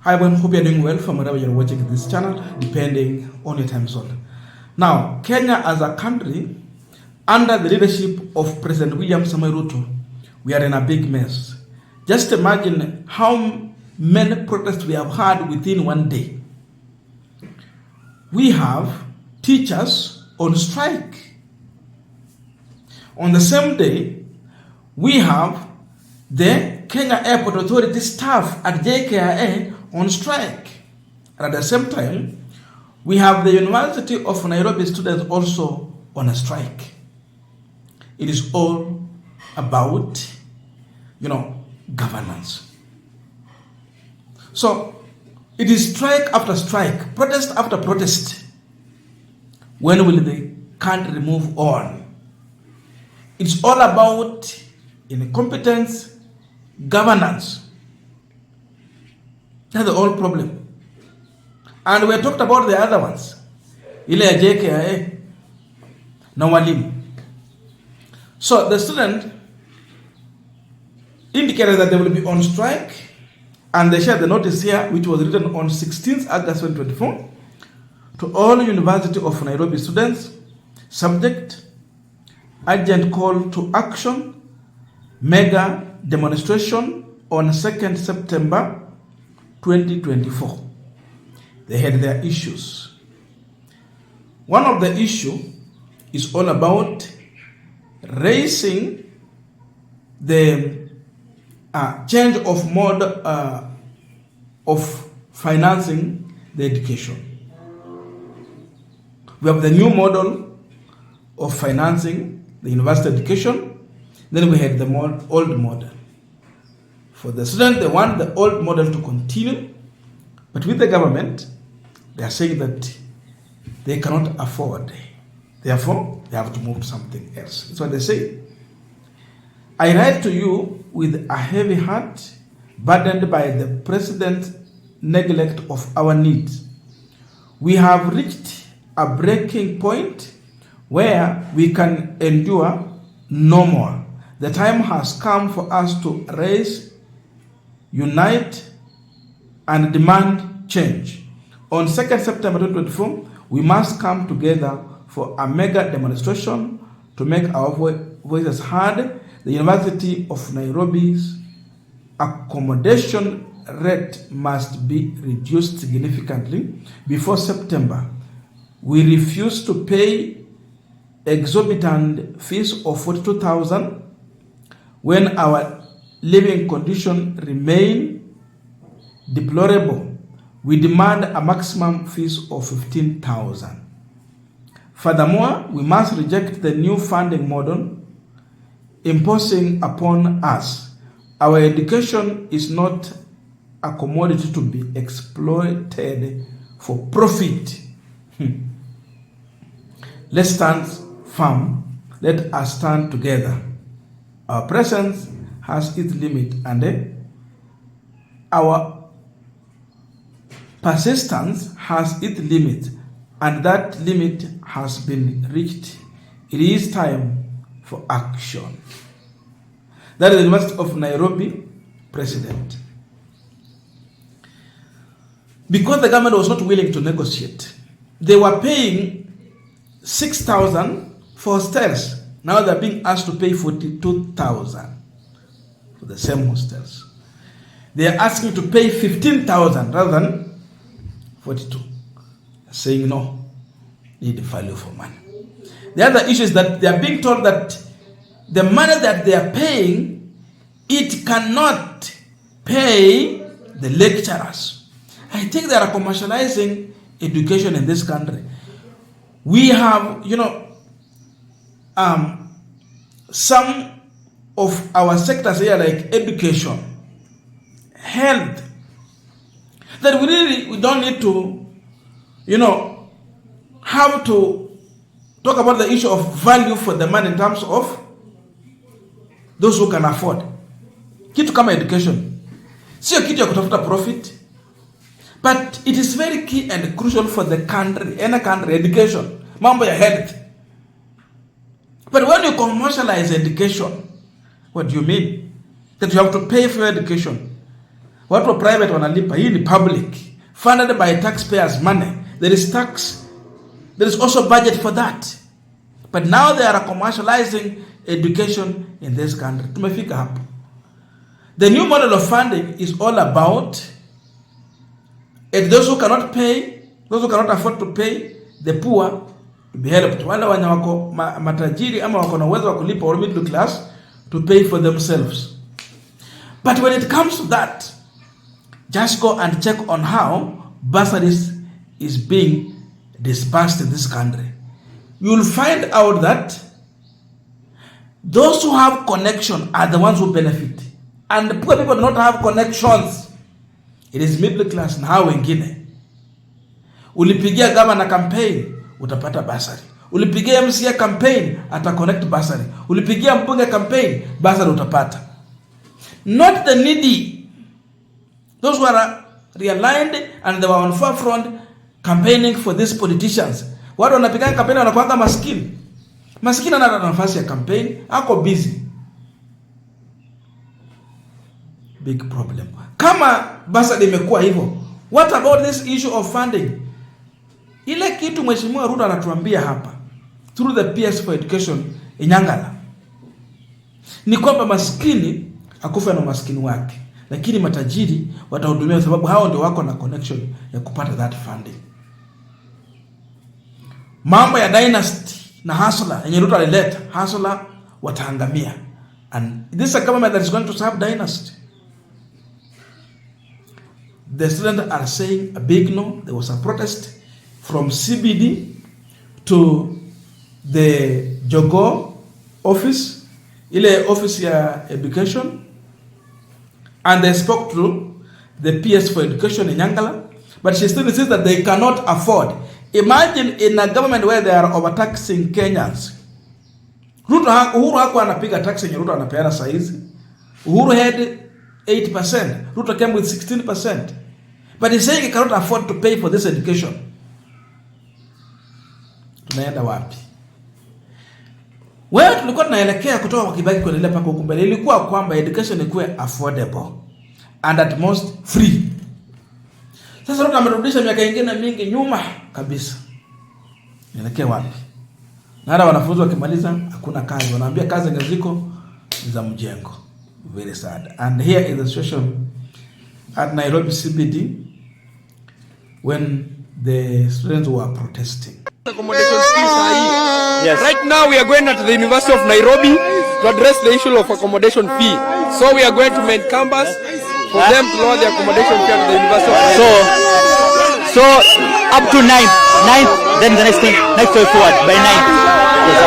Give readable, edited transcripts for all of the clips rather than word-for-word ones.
Hi everyone, hope you're doing well from wherever you're watching this channel, depending on your time zone. Now, Kenya as a country, under the leadership of President William Samoei Ruto, we are in a big mess. Just imagine how many protests we have had within one day. We have teachers on strike. On the same day, we have the Kenya Airport Authority staff at JKIA on strike. And at the same time, we have the University of Nairobi students also on a strike. It is all about, governance. So, it is strike after strike, protest after protest. When will the country move on? It's all about incompetence, governance. That's the whole problem. And we talked about the other ones. Ile ya JKIA na walimu. So the student indicated that they will be on strike, and they shared the notice here, which was written on 16th August 2024 to all University of Nairobi students. Subject: urgent call to action, mega demonstration on 2nd September 2024. They had their issues. One of the issue is all about raising the change of mode of financing the education. We have the new model of financing the university education. Then we had the old model. For the student, they want the old model to continue, but with the government, they are saying that they cannot afford. Therefore, they have to move to something else. That's what they say. I write to you with a heavy heart, burdened by the president's neglect of our needs. We have reached a breaking point where we can endure no more. The time has come for us to raise, unite, and demand change. On 2nd September 2024, we must come together for a mega demonstration to make our voices heard. The University of Nairobi's accommodation rate must be reduced significantly before September. We refuse to pay exorbitant fees of 42,000 when our living conditions remain deplorable. We demand a maximum fees of 15,000. Furthermore, we must reject the new funding model imposing upon us. Our education is not a commodity to be exploited for profit. Let's stand firm. Let us stand together. Our presence has its limit, and our persistence has its limit, and that limit has been reached. It is time for action. That is the University of Nairobi president. Because the government was not willing to negotiate, they were paying 6,000 for hostels. Now they're being asked to pay 42,000 for the same hostels. They are asking to pay 15,000 rather than 42. Saying no, need value for money. The other issue is that they are being told that the money that they are paying, it cannot pay the lecturers. I think they are commercializing education in this country. We have, some of our sectors here like education, health, that we don't need to, have to talk about the issue of value for the money in terms of those who can afford. Kitu kama education, sio kitu ya kutafuta profit, but it is very key and crucial for the country, any country, education, mambo ya health. But when you commercialize education, what do you mean? That you have to pay for your education. Watu wa private wanalipa, hii ni public, funded by taxpayers money. There is tax, there is also budget for that. But now they are commercializing education in this country. Tumefika hapo. The new model of funding is all about those who cannot pay, those who cannot afford to pay, the poor to be helped. Wale wenye wako matajiri ama wako na uwezo wa kulipa, or middle class, to pay for themselves. But when it comes to that, just go and check on how bursaries is being dispersed in this country. You will find out that those who have connection are the ones who benefit. And the poor people do not have connections. It is middle class na hao wengine. Ulipigia governor campaign, utapata bursary. Ulipigia MCA campaign, ata connect bursary. Ulipigia mbunge campaign, bursary utapata. Not the needy. Those who are realigned and they were on forefront campaigning for these politicians. Watu wanapiga campaign wanakuanga maskini. Maskini ana nafasi ya campaign, ako busy. Big problem. Kama bursary imekuwa hivyo, what about this issue of funding? Ile kitu Mheshimiwa Ruto anatuambia hapa through the PS for Education Inyangala ni kwamba maskini akufa na maskini wake, lakini matajiri watahudumia sababu hao ndio wako na connection ya kupata that funding. Mambo ya dynasty na hustler yenye Ruto alileta, hustler wataangamia. And this is a government that is going to serve dynasty. The students are saying a big no. There was a protest from CBD to the Jogo office, ile office ya education, and they spoke to the PS for Education in Nyangala, but she still insists that they cannot afford. Imagine in a government where they are overtaxing Kenyans. Uhuru hakuwa anapiga tax yenye Ruto anapeana saizi. Uhuru had 8%. Ruto came with 16%. But he's saying he cannot afford to pay for this education. Tunaenda wapi? Wewe tulikuwa tunaelekea kutoka kwa Kibaki kuendelea paka huko mbele. Ilikuwa kwamba education ikuwe affordable and at most free. Sasa Ruto amerudisha miaka ingine mingi nyuma kabisa. Nielekea wapi? Na hata wanafunzi wakimaliza hakuna kazi. Wanaambia kazi ngaziko za mjengo. Very sad. And here is the situation at Nairobi CBD when the students were protesting. Accommodation fees are yes. Right now we are going at the University of Nairobi to address the issue of accommodation fee. So we are going to main campus for them to lower the accommodation fee at the University of Nairobi. So up to 9th, then the next thing, next way forward by 9th. Yes,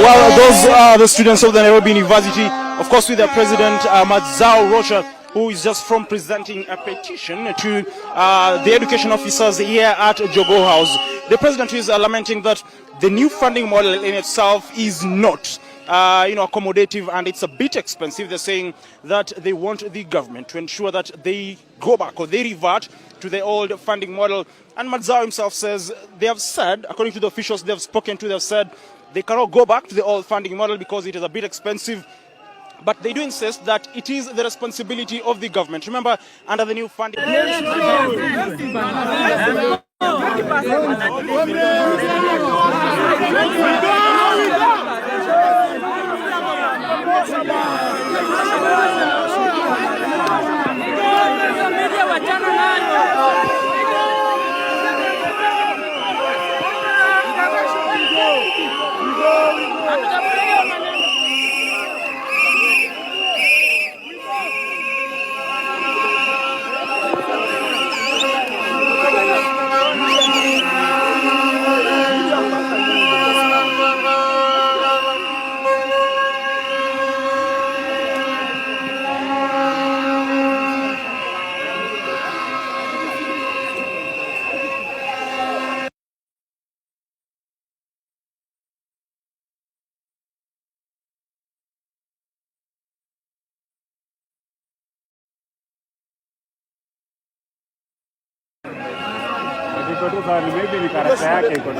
well, those are the students of the Nairobi University, of course with their president, Ruto, who is just from presenting a petition to the education officers here at Jogo House. The president is lamenting that the new funding model in itself is not accommodative, and it's a bit expensive. They're saying that they want the government to ensure that they go back or they revert to the old funding model. And Madzao himself says, they have said, according to the officials they have spoken to, they have said they cannot go back to the old funding model because it is a bit expensive. But they do insist that it is the responsibility of the government. Remember, under the new funding... Maybe ni karaka yake iko.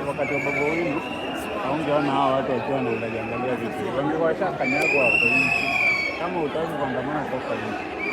wakati wa baba wenu haungeona hawa watu wakiwa wanaangalia vitu. Wangekuwa washakanyagwa hapo nje. Kama utaki kuandamana toka nje.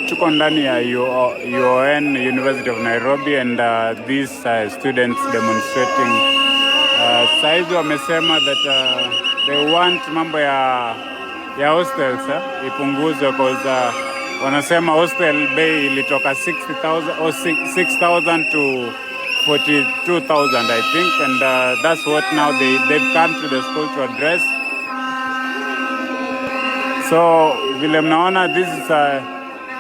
Tuko ndani ya UON, University of Nairobi, and these students demonstrating. Saizi wamesema that they want mambo ya hostels ipunguzwe because wanasema hostel bay ilitoka 60,000 or 6,000 to 42,000 I think, and that's what now they've come to the school to address. So vile mnaona, this is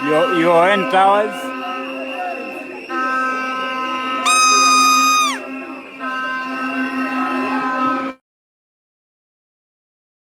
UON Towers.